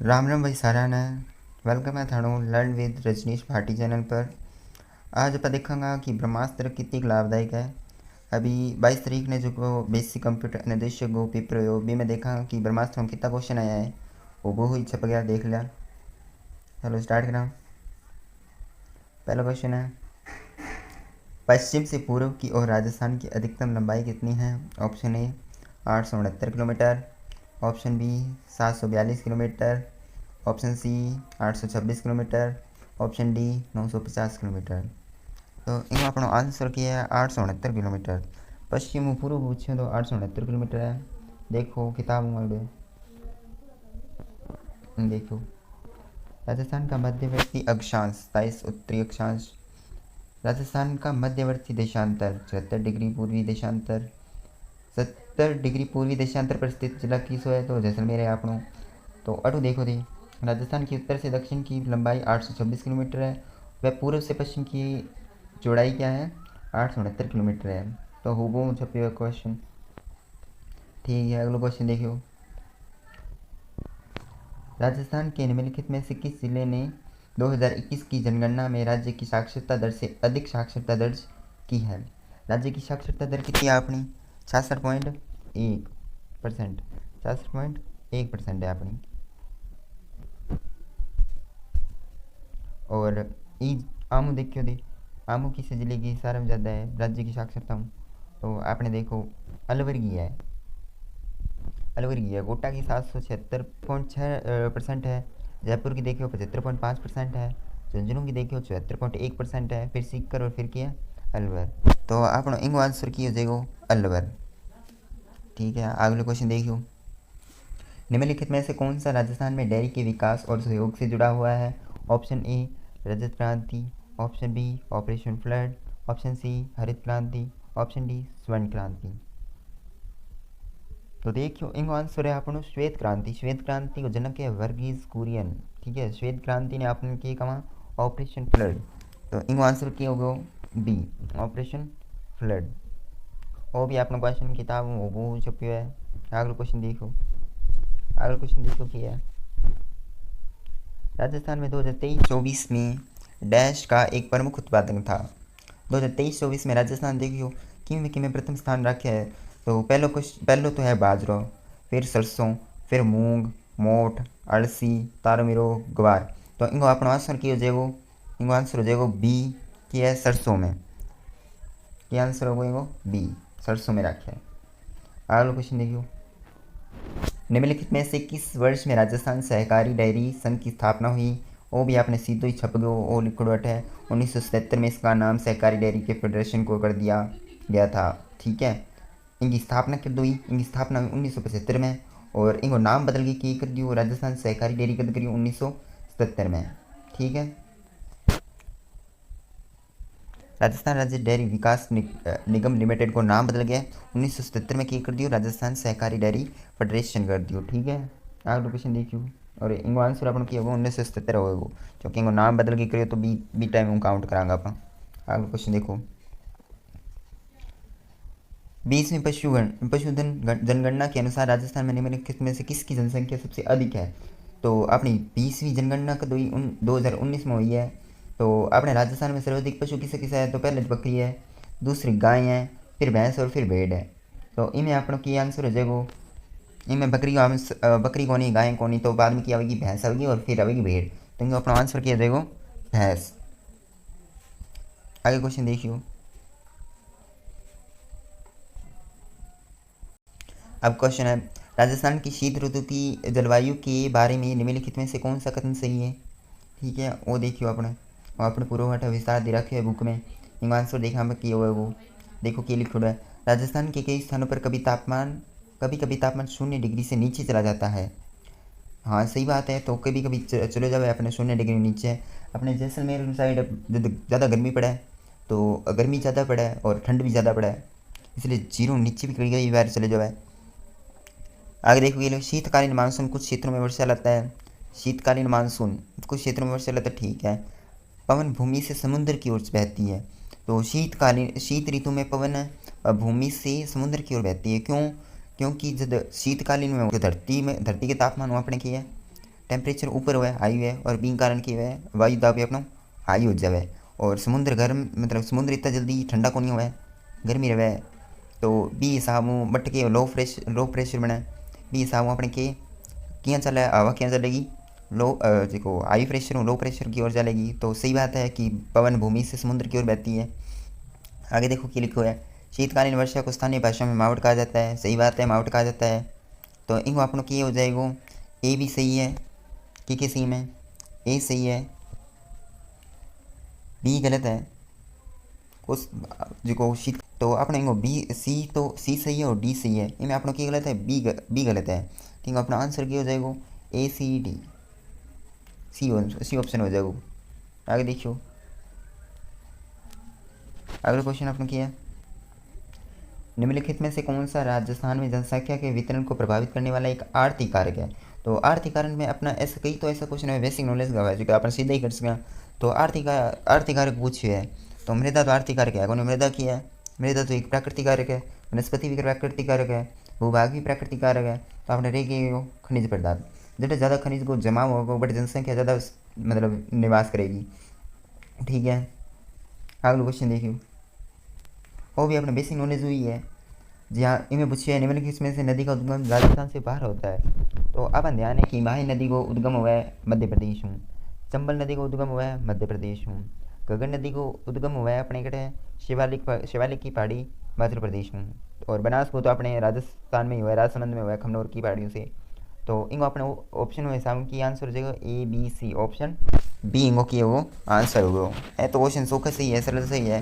राम राम भाई सारा ने वेलकम है थानू learn with Rajneesh Bhati channel पर। आज आप देखेंगे कि ब्रह्मास्त्र कितनी लाभदायक है। अभी 22 तारीख ने जो बेसिक कंप्यूटर अनुदेशक गो पेपर हो भी मैं देखा कि ब्रह्मास्त्र में कितना क्वेश्चन आया है, वो ही छप गया देख लिया। चलो स्टार्ट करा। पहला क्वेश्चन है, पश्चिम से पूर्व की ओर राजस्थान की अधिकतम लंबाई कितनी है? Option a 869 kilometre, option b 742 kilometre, option c 826 kilometre, option d 950 kilometre. तो इनमें अपना आंसर किया है 869 किलोमीटर। पश्चिम पूर्व पूछे तो 869 किलोमीटर है। देखो किताब में देखो, राजस्थान का मध्यवर्ती अक्षांश 27 उत्तरी अक्षांश, राजस्थान का मध्यवर्ती देशांतर 76 डिग्री पूर्वी देशांतर, 70 डिग्री पूर्वी देशांतर पर स्थित जिला किसो है तो जैसलमेर है आपनो। तो अटू देखो थी, राजस्थान की उत्तर से दक्षिण की लंबाई 826 किलोमीटर है, वह पूर्व से पश्चिम की चौड़ाई क्या है? 869 किलोमीटर है। तो हुबहू छपे हुआ क्वेश्चन। ठीक है, अगला क्वेश्चन देखियो। राजस्थान के निम्नलिखित में से किस जिले ने 2021 की जनगणना में राज्य की साक्षरता दर से अधिक साक्षरता दर्ज की है? राज्य की साक्षरता दर कितनी है अपनी? 66.1%। 66.1% है अपनी। और ई आमू देखियो दे, आमू किस जिले की सारे में ज़्यादा है राज्य की साक्षरता में? तो आपने देखो अलवर की है, अलवर की है। कोटा की 776.6% है, जयपुर की देखियो 75.5% है, झुंझुनू की देखियो 74.1% है, फिर सीकर और फिर किया अलवर। तो आपनो इंगो आंसर किया जाएगा अलवर। ठीक है, अगले क्वेश्चन देखियो। निम्नलिखित में से कौन सा राजस्थान में डेयरी के विकास और सहयोग से जुड़ा हुआ है? ऑप्शन ए रजत क्रांति, option b operation flood, option c हरित क्रांति, ऑप्शन डी स्वर्ण क्रांति। तो देखियो इनको आंसर है अपनो श्वेत क्रांति। श्वेत क्रांति को जनक है वर्गीज कुरियन। ठीक है, श्वेत क्रांति ने आपने किए कमा ऑपरेशन फ्लड। तो इनको आंसर किया होगा बी ऑपरेशन फ्लड। वो भी अपना क्वेश्चन किताब में वो छपी है। अगला क्वेश्चन देखो, अगला क्वेश्चन देखो क्या है। राजस्थान में 2023-24 में डैश का एक प्रमुख उत्पादन था। 2023-24 में राजस्थान देखियो किमें प्रथम स्थान रखे है। तो पहलो तो है बाजरो, फिर सरसों, फिर मूंग, मोठ, अड़सी, तारमिरो, ग्वार। तो इनको अपना आंसर किया जाएगो, इनको आंसर हो जाएगो बी की है सरसों में। क्या आंसर होगा इनको बी सरसों में रखे है। अगला क्वेश्चन देखियो। निम्नलिखित में से किस वर्ष में राजस्थान सहकारी डेयरी संघ की स्थापना हुई? वो भी आपने सीधो ही छप गयो, वो लिखोट है 1977 में इसका नाम सहकारी डेयरी के फेडरेशन को कर दिया गया था। ठीक है, इनकी स्थापना कब हुई? इनकी स्थापना हुई 1975 में, और इनको नाम बदल के कर दियो राजस्थान सहकारी डेयरी कद करी 1977 में। ठीक है, राजस्थान राज्य डेयरी विकास निगम लिमिटेड को नाम बदल गया 1977 में कर दियो राजस्थान सहकारी डेयरी फेडरेशन कर दियो। ठीक है, अगला क्वेश्चन देखियो। और इनको आंसर अपन किया होगा 1977 होगा, क्योंकि इनको नाम बदल के करियो तो बी टाइम काउंट करांगा अपन। अगला क्वेश्चन देखो। 20वीं पशुधन जनगणना के अनुसार राजस्थान में निम्नलिखित में से किसकी जनसंख्या सबसे अधिक है? तो अपनी 20वीं जनगणना कद हुई 2019 में हुई है। तो अपने राजस्थान में सर्वाधिक पशु किसे किसे है? तो पहले बकरी है, दूसरी गाय है, फिर भैंस और फिर भेड़ है। तो इनमें अपनों की आंसर हो जाएगा, इनमें बकरी को नहीं, गाय को नहीं, तो बाद में की आएगी भैंस आएगी और फिर आएगी भेड़। तो इनको अपना आंसर किया जाएगा भैंस। आगे क्वेश्चन देखियो। अब क्वेश्चन है, राजस्थान की शीत ऋतु की जलवायु के बारे में निम्नलिखित में से कौन सा कथन सही है? ठीक है, वो देखियो अपने पूर्व विस्तार दे रखे है बुक में। इनका आंसर देखा कि वो देखो कि लिखो है, राजस्थान के कई स्थानों पर कभी कभी तापमान 0 डिग्री से नीचे चला जाता है। हाँ सही बात है, तो कभी कभी चले जाए अपने 0 डिग्री नीचे। अपने जैसलमेर साइड ज़्यादा गर्मी पड़ा है, तो गर्मी ज़्यादा पड़ा है और ठंड भी ज़्यादा पड़ा है, इसलिए 0 नीचे भी कई बार चले जाए। आगे देखो, शीतकालीन मानसून कुछ क्षेत्रों में वर्षा लाता है। शीतकालीन मानसून कुछ क्षेत्रों में वर्षा लाता है। ठीक है, पवन भूमि से समुद्र की ओर बहती है। तो शीत ऋतु में पवन भूमि से समुद्र की ओर बहती है। क्यों? क्योंकि जब शीतकालीन में धरती के तापमान वहाँ अपने की है टेम्परेचर ऊपर हुआ है हाई हुआ है और बी कारण की हुआ है वायु दाब भी अपना हाई हो जाए और समुद्र गर्म मतलब समुद्र इतना जल्दी ठंडा को नहीं हुआ है गर्मी रहे तो बी हिसाब बट के लो प्रेशर बने बी हिसाब अपने के किया चला हवा क्या चलेगी लो जो हाई प्रेशर लो प्रेशर की ओर चलेगी। तो सही बात है कि पवन भूमि से समुद्र की ओर बहती है। आगे देखो क्या लिखो है, शीतकालीन वर्षा को स्थानीय भाषा में मावट कहा जाता है। सही बात है, मावट कहा जाता है। तो इनको अपनों की हो जाएगा ए भी सही है कि सही में ए सही है बी गलत है उस जो शीत तो अपने इनको बी सी तो सी सही है और डी सही है। इनमें अपनों की गलत है बी गलत है। ठीक है, अपना आंसर क्या हो जाएगा ए सी डी सी ऑप्शन हो जाएगा। आगे देखियो अगला क्वेश्चन अपने किया निम्नलिखित में से कौन सा राजस्थान में जनसंख्या के वितरण को प्रभावित करने वाला एक आर्थिक कारक है। तो आर्थिक कारक में अपना ऐसा कई तो ऐसा क्वेश्चन है बेसिक नॉलेज का है जो कि अपन सीधा ही कर सकें। तो आर्थिक कारक पूछे है तो मृदा तो आर्थिक कारक है। कौन मृदा की है? मृदा तो एक प्राकृतिक कारक है, वनस्पति भी प्राकृतिक कारक है, भूभाग भी प्राकृतिक कारक है। तो आपने रह गए खनिज पदार्थ, जब ज़्यादा खनिज को जमा होगा बट जनसंख्या ज़्यादा मतलब निवास करेगी। ठीक है, अगला क्वेश्चन देखियो वो भी अपने बेसिक नॉलेज हुई है जहाँ इनमें पूछे है निम्नलिखित में से नदी का उद्गम राजस्थान से बाहर होता है। तो अपन ध्यान है कि माही नदी को उद्गम हुआ है मध्य प्रदेश हूँ, चंबल नदी को उद्गम हुआ है मध्य प्रदेश हूँ, गगन नदी को उद्गम हुआ है अपने कटे शिवालिक की पहाड़ी मध्य प्रदेश हूँ, और बनास को तो अपने राजस्थान में ही हुआ है, राजसमंद में हुआ है खमनौर की पहाड़ियों से। तो इनको अपने ऑप्शन में हिसाब की आंसर हो जाएगा a b c, option b इनको किए वो आंसर होगा। है तो क्वेश्चन सोखा सही है, सरल सही है।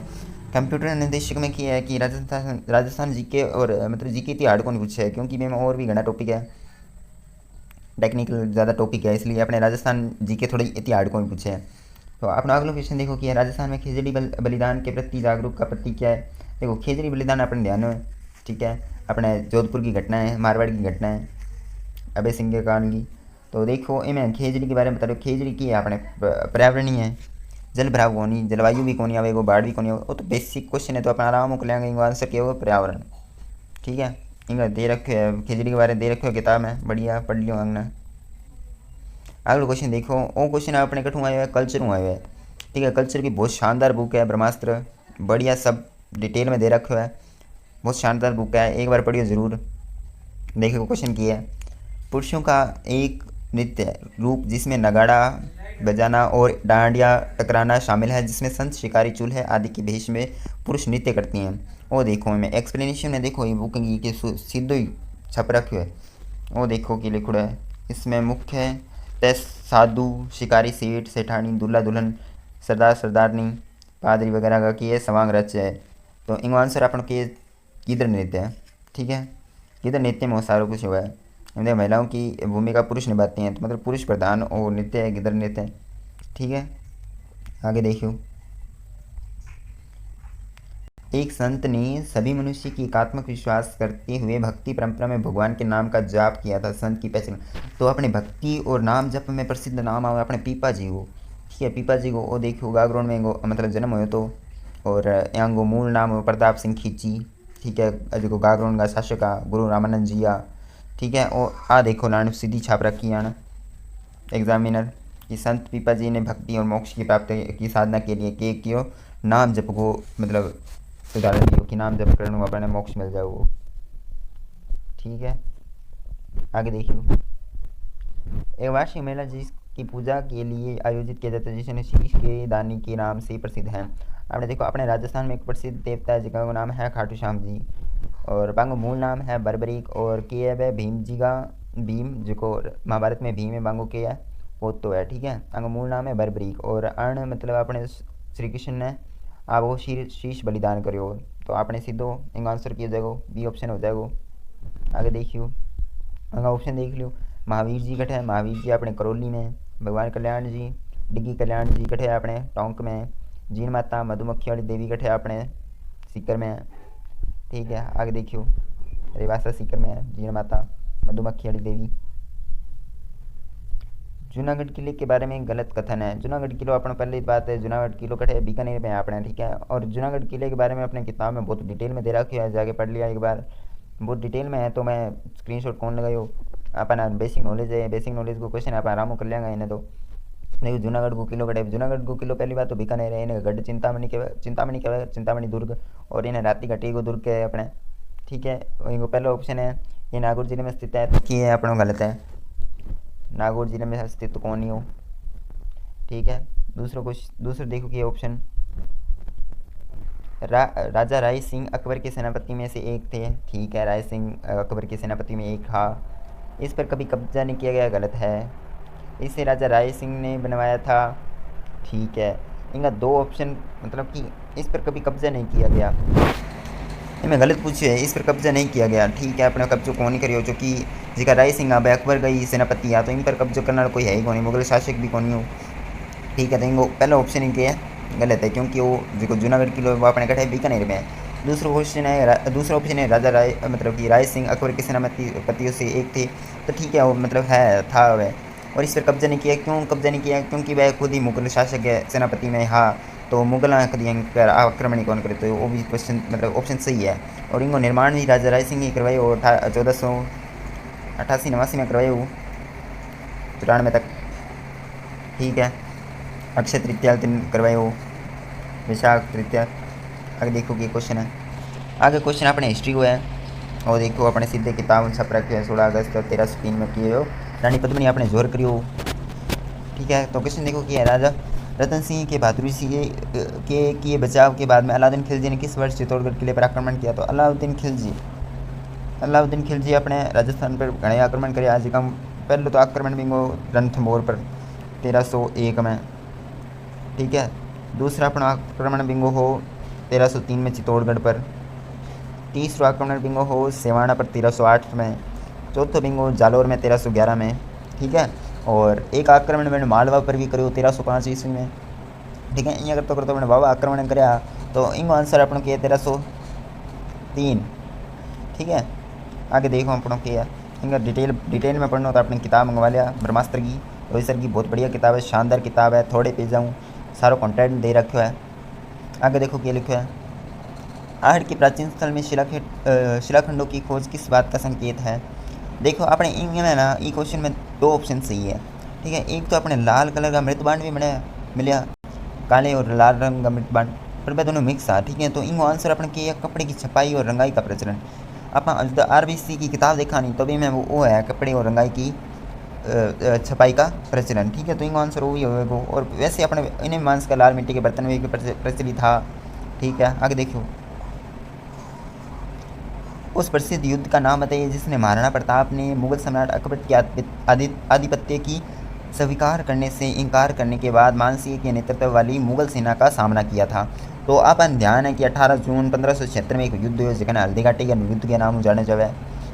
कंप्यूटर निर्देशक में किया है कि राजस्थान जीके और मतलब जीके इतनी हार्ड को नहीं पूछा है क्योंकि में और भी घना टॉपिक है, टेक्निकल ज़्यादा टॉपिक है, इसलिए अपने राजस्थान जीके थोड़ी इतनी हार्ड को नहीं पूछे है। तो अपना अगला क्वेश्चन देखो कि राजस्थान में खेजड़ी बलिदान के प्रति जागरूक का प्रतीक क्या है। देखो खेजड़ी बलिदान अपने ध्यान में, ठीक है, अपने जोधपुर की घटना है, मारवाड़ की घटना है, अभय सिंह के कांड की। तो देखो इमें खेजड़ी के बारे में बता दो, खेजड़ी की अपने पर्यावरणीय है, जल भराव कौनी, जलवायु भी कौनी आवेगा, बाढ़ भी कौनी आवेगा, वो तो बेसिक क्वेश्चन है तो अपना आराम को लेंगे। इनका आंसर क्या होगा पर्यावरण। ठीक है, इनका दे रखे है खिचड़ी के बारे में दे रखे हो किताब में, बढ़िया पढ़ लियो अंगना। अगला क्वेश्चन देखो वो क्वेश्चन अपने कठू आया है कल्चर आया है। ठीक है, कल्चर की बहुत शानदार बुक है ब्रह्मास्त्र, बढ़िया सब डिटेल में दे रखा है, बहुत शानदार बुक है, एक बार पढ़ियो ज़रूर। देखो क्वेश्चन की है पुरुषों का एक नृत्य रूप जिसमें नगाड़ा बजाना और डांडिया टकराना शामिल है, जिसमें संत शिकारी चूल्हे आदि के भेष में पुरुष नृत्य करती हैं। वो देखो मैं एक्सप्लेनेशन में देखो ये बुक के सीधो ही छप रखे है। वो देखो कि लिखो है इसमें मुख्य है तय साधु शिकारी सेठ सेठानी दूल्हा दुल्हन सरदार सरदारनी पादरी वगैरह का कि ये सवांग रच है। तो इनको आंसर अपन के किधर नृत्य है। ठीक है, किधर नृत्य में सारा कुछ हुआ है, इनमें महिलाओं की भूमिका पुरुष निभाते हैं, तो मतलब पुरुष प्रधान और नृत्य है गिदर नृत्य। ठीक है, आगे देखियो एक संत ने सभी मनुष्य की एकात्मक विश्वास करते हुए भक्ति परंपरा में भगवान के नाम का जाप किया था। संत की पहचान तो अपने भक्ति और नाम जप में प्रसिद्ध नाम आओ अपने पीपा जी को। ठीक है, पीपा जी को वो देखियो गागरोन में मतलब जन्म हो तो, और यहाँ को मूल नाम हो प्रताप सिंह खींची। ठीक है, जो गागरोन का शासक गुरु रामानंद जी आ। ठीक है, और आ देखो लाइन सीधी छाप रखी है एग्जामिनर कि संत पीपा जी ने भक्ति और मोक्ष की प्राप्ति की साधना के लिए के कियो नाम जप को मतलब उदाहरण दियो कि नाम जप करने अपने मोक्ष मिल जाओ। ठीक है, आगे देखियो एक वार्षिक मेला जिसकी पूजा के लिए आयोजित किया जाता है जिसने शीश के दानी के नाम से प्रसिद्ध है। आपने देखो अपने राजस्थान में एक प्रसिद्ध देवता है जिसका नाम है खाटू श्याम जी, और बांगो मूल नाम है बरबरीक, और के है भीम जी का भीम जो महाभारत में भीम है बांगो के है वो तो है। ठीक है, बांगो मूल नाम है बरबरीक, और अर्ण मतलब अपने श्री कृष्ण ने आप वो शीश बलिदान करो। तो आपने सीधो इनका आंसर किया जाएगा बी ऑप्शन हो जाएगा। आगे देखियो अगर ऑप्शन देख लियो महावीर जी कटे है, महावीर जी अपने करौली में, भगवान कल्याण जी डिग्गी कल्याण जी कटे अपने टोंक में, जीन माता मधुमक्खी वाली देवी कटे अपने सीकर में। ठीक है, आगे देखियो रेवासा सीकर में है जीन माता मधुमक्खी वाली देवी। जूनागढ़ किले के बारे में गलत कथन है। जूनागढ़ किलो अपने पहले बात है जूनागढ़ किलो कटे बीकानेर में अपने। ठीक है, और जूनागढ़ किले के बारे में अपने किताब में बहुत डिटेल में दे रखी है, जाके पढ़ लिया एक बार, बहुत डिटेल में है तो मैं स्क्रीनशॉट कौन लगाई हो अपना बेसिक नॉलेज है, बेसिक नॉलेज को क्वेश्चन आप आराम कर लेंगे इन्हें। तो देखो जूनागढ़ को किलो गढ़, जूनागढ़ को किलो पहली बात तो बीकानेर है, इन्हें गढ़ चिंतामणि के चिंतामणि दुर्ग, और इन्हें राती घाटी को दुर्ग के अपने। ठीक है, इनको पहला ऑप्शन है ये नागौर जिले में स्थित है, तो ये अपना गलत है, नागौर जिले में स्थित तो कौन नहीं हो। ठीक है, दूसरा देखो कि ऑप्शन राजा राय सिंह अकबर के सेनापति में से एक थे। ठीक है, राय सिंह अकबर के सेनापति में एक था। इस पर कभी कब्जा नहीं किया गया, गलत है, इसे राजा राय सिंह ने बनवाया था। ठीक है, इनका दो ऑप्शन मतलब कि इस पर कभी कब्जा नहीं किया गया, मैं गलत पूछी है, इस पर कब्जा नहीं किया गया। ठीक है, अपने कब्जो कौन नहीं करियो, चूँकि जिका राय सिंह अब अकबर गई सेनापति आ, तो इन पर कब्जो करने वाला कोई है ही कौन, मुगल शासक भी कौन हो। ठीक है, तो इनको पहला ऑप्शन इनके है गलत है, क्योंकि वो जो जूनागढ़ किलो वो अपने कटे बीकानेर में है। दूसरा ऑप्शन है राजा राय मतलब कि राय सिंह अकबर के सेनापतियों से एक थे, तो ठीक है वो मतलब है था वह, और इस पर कब्जा नहीं किया। क्यों कब्जा नहीं किया, क्योंकि वह खुद ही मुगल शासक है सेनापति में। हाँ, तो मुगल कभी आक्रमण ही कौन करे, तो वो भी क्वेश्चन मतलब ऑप्शन सही है। और इनको निर्माण भी राजा राय सिंह ही करवाए, और 1488-89 में करवाए वो 94 तक। ठीक है, अक्षय तृतीया दिन करवाए वो, विशाख तृतीया। आगे देखो कि क्वेश्चन है, आगे क्वेश्चन अपने हिस्ट्री को है, और देखो अपने सीधे किताब छप रखे हैं 16 अगस्त 1303 में किए हो, रानी पद्मिनी आपने जोर करियो। ठीक है, तो क्वेश्चन देखो कि राजा रतन सिंह के बहादुरी सिंह के किए बचाव के बाद में अलाउद्दीन खिलजी ने किस वर्ष चित्तौड़गढ़ किले पर आक्रमण किया। तो अलाउद्दीन खिलजी अपने राजस्थान पर घने आक्रमण करे। आज कम पहले तो आक्रमण भी रणथंभौर पर 1301 में। ठीक है, दूसरा अपना आक्रमण बिंगो हो 1303 में चित्तौड़गढ़ पर। तीसरा आक्रमण बिंगो हो सेवाना पर 1308 में। चौथो बिंगो जालोर में 1311 में। ठीक है, और एक आक्रमण मैंने मालवा पर भी करो 1305 ईस्वी में। ठीक है, इन करते मैंने बाबा आक्रमण कराया, तो इनको आंसर अपन किया 1303। ठीक है, आगे देखो अपनों किया इनका डिटेल में पढ़ना तो अपनी किताब मंगवा लिया ब्रह्मास्त्र की, रोहित सर की बहुत बढ़िया किताब है, शानदार किताब है, थोड़े पेज जाऊँ सारा कंटेंट दे रखो है। आगे देखो क्या लिखा है, आहड़ के प्राचीन स्थल में शिलाखंडों की खोज किस बात का संकेत है। देखो अपने इनमें ना ई क्वेश्चन में दो ऑप्शन सही है। ठीक है, एक तो अपने लाल कलर का मृतबांड भी मिला, काले और लाल रंग का मृतबांड, पर वह दोनों मिक्स आ। ठीक है, तो इनको आंसर अपने किया कपड़े की छपाई और रंगाई का प्रचलन। आप RBC की किताब देखा नहीं तो भी मैं वो है कपड़े और रंगाई की छपाई का प्रचलन। ठीक है, तो इनको आंसर वही होगा, और वैसे अपने इन्हें मांस का लाल मिट्टी के बर्तन में प्रचलित था। ठीक है, आगे देखो उस प्रसिद्ध युद्ध का नाम बताइए जिसने महाराणा प्रताप ने मुगल सम्राट अकबर के आधिपत्य की स्वीकार करने से इनकार करने के बाद मानसिंह के नेतृत्व वाली मुगल सेना का सामना किया था। तो अपन ध्यान है कि 18 जून 1576 में एक युद्ध हुआ जिसका हल्दी घाटी के युद्ध के नाम जाने जावे,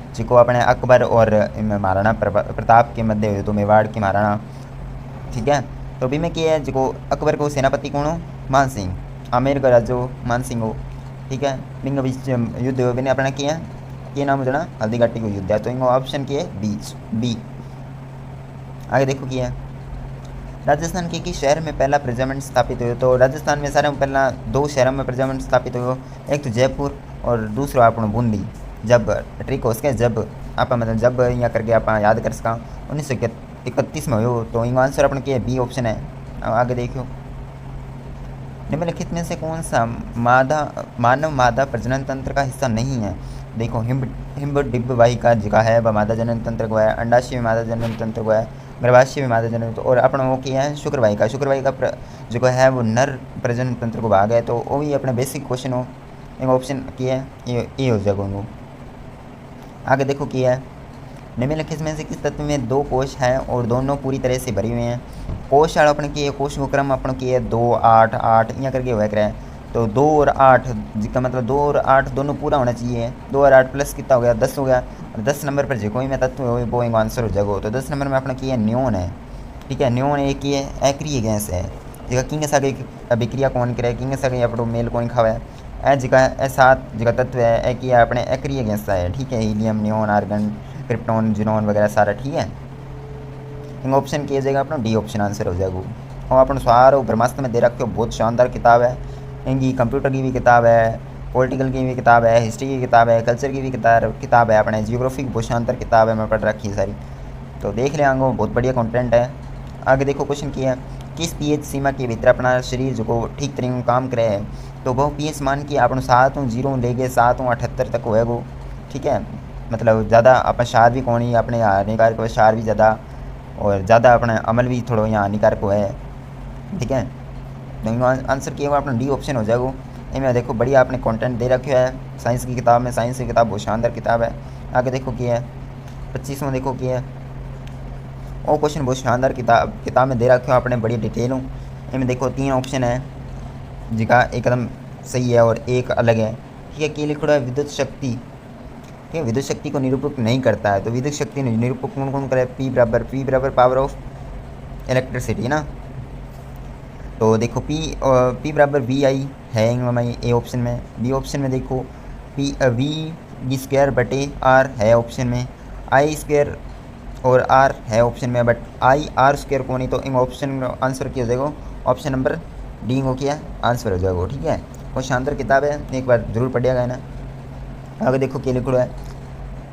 जिसको अपने अकबर और महाराणा प्रताप के मध्य हुए, तो मेवाड़ के महाराणा। ठीक है, तो भी में किया है जो अकबर को सेनापति कौन हो, मान सिंह, आमेर का राजो मान सिंह हो। ठीक है, बिंग बीच युद्ध हुए बिने अपना किया ये नाम जना हल्दी घाटी को युद्ध है, तो इनको ऑप्शन किए बीच बी। आगे देखो किया राजस्थान के किस शहर में पहला प्रजामंड स्थापित हुआ। तो राजस्थान में सारे पहला दो शहरों में प्रजामंड स्थापित हुआ, एक तो जयपुर और दूसरा अपना बूंदी। जब ट्रिक हो सके जब आप मतलब जब यहाँ करके आप याद कर सका 1931 में हो, तो इनका आंसर अपने के बी ऑप्शन है। आगे देखो निम्नलिखित में से कौन सा मानव मादा प्रजनन तंत्र का हिस्सा नहीं है। देखो हिम्ब डिब्ब वाहिका जगह है वह मादा जनन तंत्र को है, अंडाशय में मादा जनन तंत्र को है, गर्भाशय में मादा जनन, और अपना वो किया है शुक्रवाहिका जो है वो नर प्रजनन तंत्र को भाग है, तो वो भी अपना बेसिक क्वेश्चन हो, एक ऑप्शन किया है ये हो जाएगा उनको। आगे देखो किया है निम्नलिखित में से किस तत्व में दो कोश हैं और दोनों पूरी तरह से भरी हुए हैं। कोश आड़ अपन की कोश को क्रम अपन की है 2 8 8 यहाँ करके हुआ करे, तो 2 और 8 जिसका मतलब 2 और 8 दोनों पूरा होना चाहिए। 2 और 8 प्लस कितना हो गया 10 हो गया, और 10 नंबर पर जो कोई में तत्व हो वो एक आंसर हो जाएगा। तो 10 नंबर में अपना की है न्योन है। ठीक है, न्योन एक ही है एक्रिय गैस है जगह किंग सागे अभिक्रिया कौन करे, किंग सागे अपनो मेल कौन खावा है, ए जगह ए 7 जगह तत्व है एक ही अपने एक्रिय गैस है। ठीक है, helium neon argon krypton xenon वगैरह सारा। ठीक है, इन ऑप्शन किया जाएगा अपना डी ऑप्शन आंसर हो जाएगा। और अपन सारो ब्रह्मास्त्र में दे रखे हो, बहुत शानदार किताब है, इनकी कंप्यूटर की भी किताब है, पॉलिटिकल की भी किताब है, हिस्ट्री की किताब है, कल्चर की भी किताब है, अपने जियोग्राफी की बहुत शानदार किताब है, मैं पढ़ रखी है सारी। तो देख ले आंगो, बहुत बढ़िया कंटेंट है। आगे देखो क्वेश्चन किया है, किस पीएच सीमा के भीतर अपना शरीर जो ठीक तरीके से काम करे है। तो वो पीएच मान के अपन 7 लेके 7 तक होएगो, ठीक है। मतलब ज़्यादा अपन शार भी कौन ही अपने हानिकारक है, शार भी ज़्यादा और ज़्यादा अपना अमल भी थोड़ा यहाँ हानिकारक है, ठीक है। तो आंसर किया हुआ अपना डी ऑप्शन हो जाएगा। इनमें देखो बढ़िया आपने कंटेंट दे रखे है साइंस की किताब में, साइंस की किताब बहुत शानदार किताब है। आगे देखो क्या है 25वां, देखो क्या है वो क्वेश्चन बहुत शानदार किताब में दे रखे हो आपने, बड़ी डिटेल हूँ। इनमें देखो 3 ऑप्शन है जिसका एकदम सही है और एक अलग है, ठीक है। कि लिखा है विद्युत शक्ति, ठीक है, विद्युत शक्ति को निरूपक नहीं करता है। तो विद्युत शक्ति निरूपक कौन कौन करे, पी बराबर पावर ऑफ इलेक्ट्रिसिटी ना। तो देखो पी बराबर वी आई है हमारी ए ऑप्शन में। बी ऑप्शन में देखो वी स्क्वायर बटे आर है ऑप्शन में। आई स्क्वायर और आर है ऑप्शन में, बट आई आर स्क्वायर को नहीं। तो इन ऑप्शन आंसर क्या हो जाएगा, ऑप्शन नंबर डी को क्या आंसर हो जाएगा, ठीक है। बहुत शानदार किताब है, एक बार जरूर पढ़िएगा ना। आगे देखो क्या लिखा है,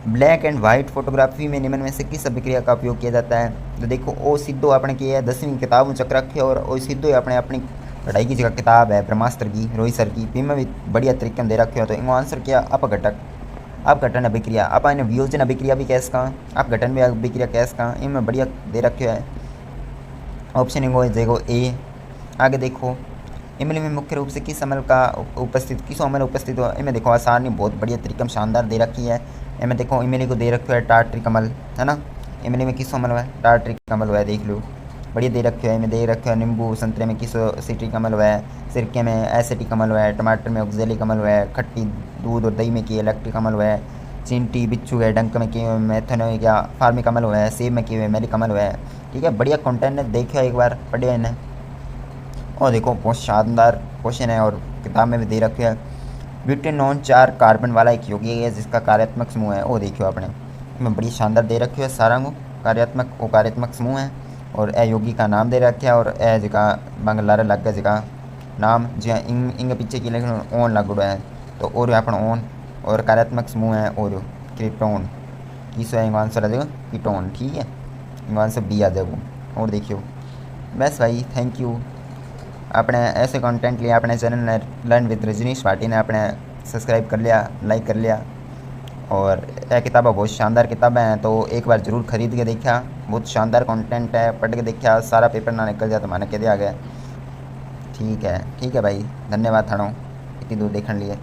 ब्लैक एंड वाइट फोटोग्राफी में निम्न में से किस अभिक्रिया का उपयोग किया जाता है। तो देखो ओ सीधो आपने किया है 10वीं किताब में चक रखे, और ओ सीधो अपने अपनी पढ़ाई की जगह किताब है ब्रह्मास्त्र की, रोहित सर की, में भी बढ़िया तरीके में दे रखे हो। तो इनको आंसर किया अपघटन अभिक्रिया, आप इन्हें वियोजन अभिक्रिया भी कैस कहाँ, अपघटन भी अभिक्रिया कैस कहाँ, इनमें बढ़िया दे रखे है। ऑप्शन इनको देखो ए। आगे देखो इमली में मुख्य रूप से किस अमल उपस्थित हो। इनमें देखो आसानी बहुत बढ़िया तरीके में शानदार दे रखी है। इनमें देखो इमली को दे रखे है टार्ट्रिक अमल, है ना। इमली में किस अमल है, टार्ट्रिक अमल है, देख लो बढ़िया दे रखे है। इनमें दे रखे है नींबू संतरे में किस सिट्रिक अमल है, सिरके में एसिटिक अमल है, टमाटर में ऑक्जेलिक अमल है, खट्टी दूध और दही में की इलेक्ट्रिक अमल है, चींटी बिच्छू है डंक में किए हुए मैथनोइक या फार्मिक अमल है, सेब में किए हुए मेलिक अमल है, ठीक है। बढ़िया कंटेंट है, देखो एक बार पढ़िए इन्हें। और देखो बहुत शानदार क्वेश्चन है और किताब में भी दे रखे है। ब्यूटेनॉन 4 कार्बन वाला एक यौगिक है जिसका कार्यात्मक समूह है, वो देखियो आपने इसमें बड़ी शानदार दे रखी है सारा कार्यात्मक समूह है। और ए यौगिक का नाम दे रखे है, और ए जगह बंगलार लग गया जगह नाम जी हाँ इंग पीछे की लेकिन ओन लग है। तो और अपना ओन और कार्यात्मक समूह है और क्रिप्टोन, किस आंसर आ जाएगा कीटोन, ठीक है। आंसर बी आ जाएगा। और देखियो बस भाई, थैंक यू। अपने ऐसे कंटेंट लिए अपने channel learn with Rajneesh Bhati ने अपने सब्सक्राइब कर लिया, लाइक कर लिया। और यह किताबें बहुत शानदार किताबें हैं, तो एक बार ज़रूर ख़रीद के देखा, बहुत शानदार कंटेंट है, पढ़ के देखा, सारा पेपर ना निकल जाए तो माना के दिया गया। ठीक है भाई, धन्यवाद थानों इतनी दूर देखने लिए।